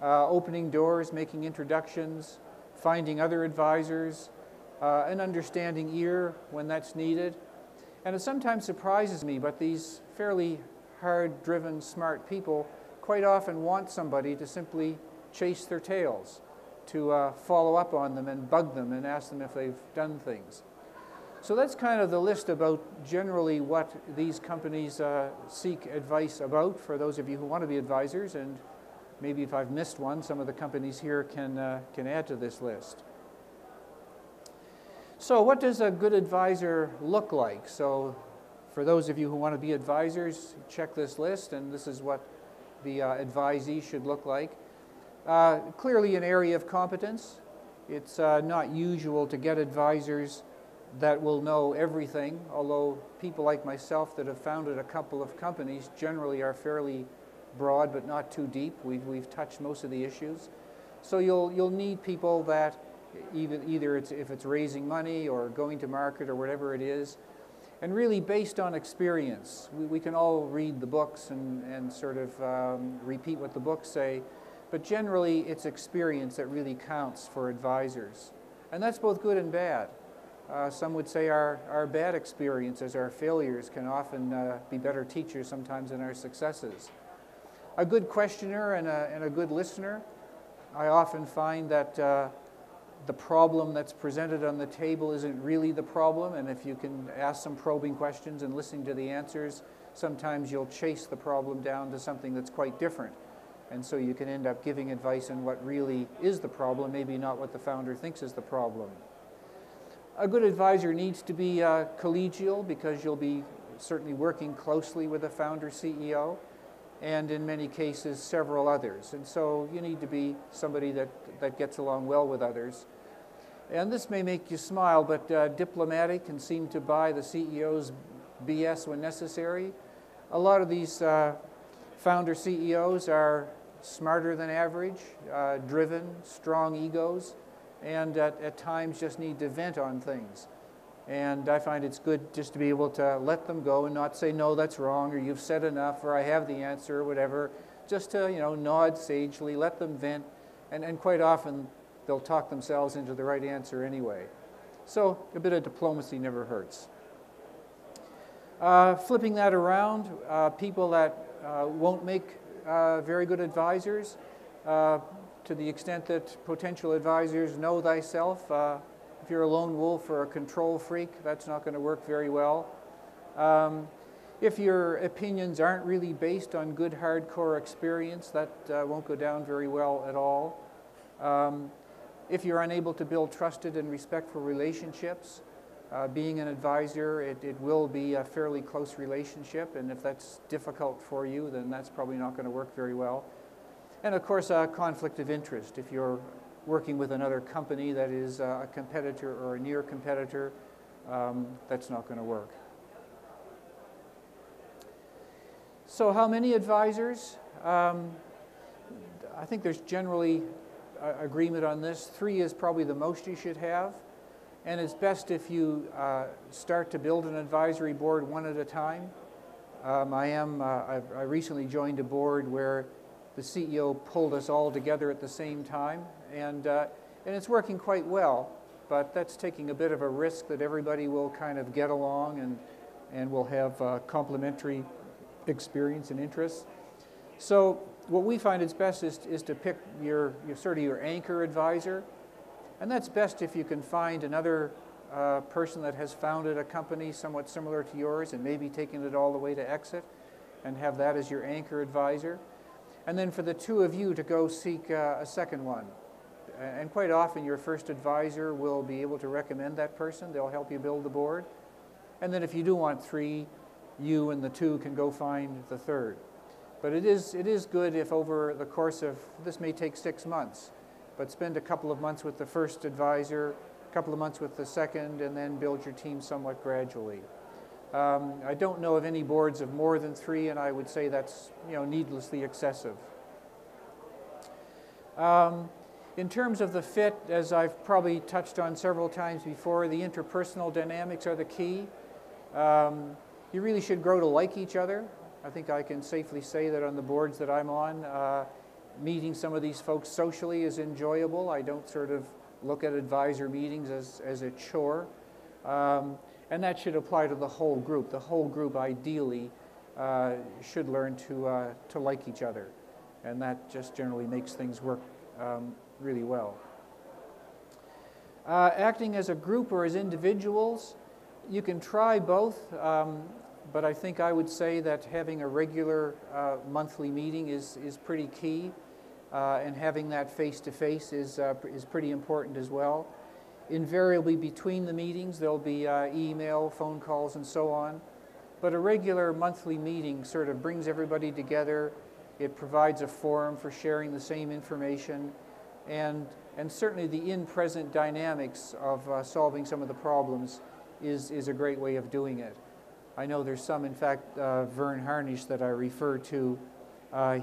opening doors, making introductions, finding other advisors, an understanding ear when that's needed. And it sometimes surprises me, but these fairly hard-driven, smart people quite often want somebody to simply chase their tails, to follow up on them and bug them and ask them if they've done things. So that's kind of the list about generally what these companies seek advice about for those of you who want to be advisors, and maybe if I've missed one, some of the companies here can add to this list. So what does a good advisor look like? So for those of you who want to be advisors, check this list, and this is what the advisee should look like. Clearly an area of competence. It's not usual to get advisors that will know everything, although people like myself that have founded a couple of companies generally are fairly broad but not too deep. We've touched most of the issues. So you'll need people that either if it's raising money or going to market or whatever it is, and really based on experience. We can all read the books and sort of repeat what the books say, but generally it's experience that really counts for advisors. And that's both good and bad. Some would say our bad experiences, our failures, can often be better teachers sometimes than our successes. A good questioner and a good listener. I often find that the problem that's presented on the table isn't really the problem, and if you can ask some probing questions and listening to the answers, sometimes you'll chase the problem down to something that's quite different. And so you can end up giving advice on what really is the problem, maybe not what the founder thinks is the problem. A good advisor needs to be collegial, because you'll be certainly working closely with the founder CEO, and in many cases several others. And so you need to be somebody that gets along well with others. And this may make you smile, but diplomatic and seem to buy the CEO's BS when necessary. A lot of these founder CEOs are smarter than average, driven, strong egos, and at times just need to vent on things. And I find it's good just to be able to let them go and not say, no, that's wrong, or you've said enough, or I have the answer, or whatever. Just to, nod sagely, let them vent, and quite often they'll talk themselves into the right answer anyway. So a bit of diplomacy never hurts. Flipping that around, people that won't make very good advisors, to the extent that potential advisors know thyself. If you're a lone wolf or a control freak, that's not going to work very well. If your opinions aren't really based on good hardcore experience, that won't go down very well at all. If you're unable to build trusted and respectful relationships, being an advisor, it will be a fairly close relationship, and if that's difficult for you, then that's probably not going to work very well. And of course, a conflict of interest. If you're working with another company that is a competitor or a near competitor, that's not going to work. So how many advisors? I think there's generally agreement on this. 3 is probably the most you should have. And it's best if you start to build an advisory board one at a time. I recently joined a board where the CEO pulled us all together at the same time, and it's working quite well, but that's taking a bit of a risk that everybody will kind of get along and will have complementary experience and interests. So what we find is best is to pick your anchor advisor, and that's best if you can find another person that has founded a company somewhat similar to yours and maybe taken it all the way to exit, and have that as your anchor advisor. And then for the 2 of you to go seek a second one. And quite often your first advisor will be able to recommend that person. They'll help you build the board. And then if you do want 3, you and the 2 can go find the 3rd. But it is good if over the course of, this may take 6 months, but spend a couple of months with the first advisor, a couple of months with the second, and then build your team somewhat gradually. I don't know of any boards of more than 3, and I would say that's needlessly excessive. In terms of the fit, as I've probably touched on several times before, the interpersonal dynamics are the key. You really should grow to like each other. I think I can safely say that on the boards that I'm on, meeting some of these folks socially is enjoyable. I don't sort of look at advisor meetings as a chore. And that should apply to the whole group. The whole group ideally should learn to like each other. And that just generally makes things work really well. Acting as a group or as individuals, you can try both, but I think I would say that having a regular monthly meeting is pretty key, and having that face-to-face is pretty important as well. Invariably between the meetings there'll be email, phone calls, and so on, but a regular monthly meeting sort of brings everybody together. It provides a forum for sharing the same information, and certainly the in-present dynamics of solving some of the problems is a great way of doing it. I know there's some, in fact, Vern Harnish that I refer to,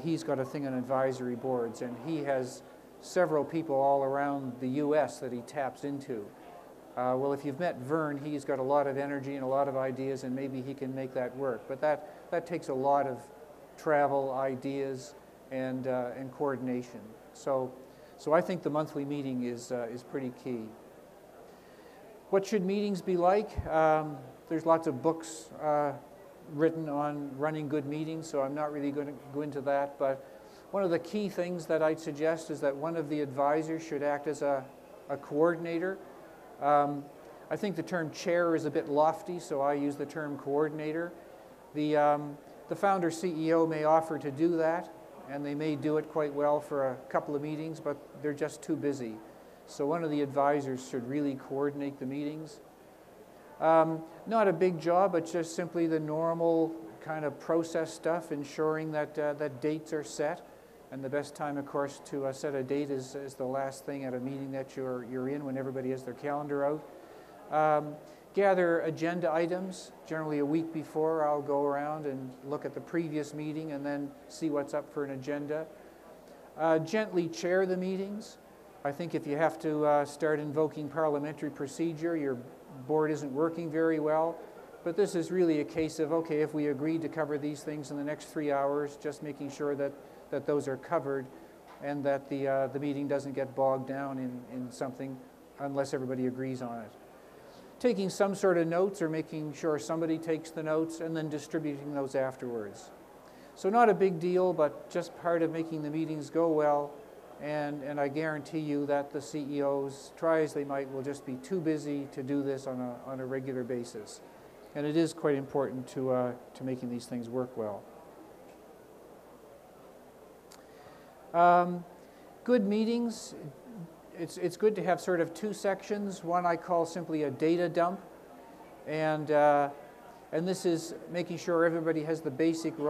he's got a thing on advisory boards, and he has several people all around the U.S. that he taps into. Well, if you've met Vern, he's got a lot of energy and a lot of ideas, and maybe he can make that work. But that takes a lot of travel, ideas, and coordination. So I think the monthly meeting is pretty key. What should meetings be like? There's lots of books written on running good meetings, so I'm not really going to go into that. But one of the key things that I'd suggest is that one of the advisors should act as a coordinator. I think the term chair is a bit lofty, so I use the term coordinator. The founder CEO may offer to do that, and they may do it quite well for a couple of meetings, but they're just too busy. So one of the advisors should really coordinate the meetings. Not a big job, but just simply the normal kind of process stuff, ensuring that that dates are set. And the best time, of course, to set a date is the last thing at a meeting that you're in, when everybody has their calendar out. Gather agenda items. Generally a week before, I'll go around and look at the previous meeting and then see what's up for an agenda. Gently chair the meetings. I think if you have to start invoking parliamentary procedure, your board isn't working very well. But this is really a case of, okay, if we agreed to cover these things in the next 3 hours, just making sure that those are covered and that the meeting doesn't get bogged down in something unless everybody agrees on it. Taking some sort of notes, or making sure somebody takes the notes, and then distributing those afterwards. So not a big deal, but just part of making the meetings go well, and I guarantee you that the CEOs, try as they might, will just be too busy to do this on a regular basis. And it is quite important to making these things work well. Good meetings. It's good to have sort of two sections. One I call simply a data dump, and this is making sure everybody has the basic raw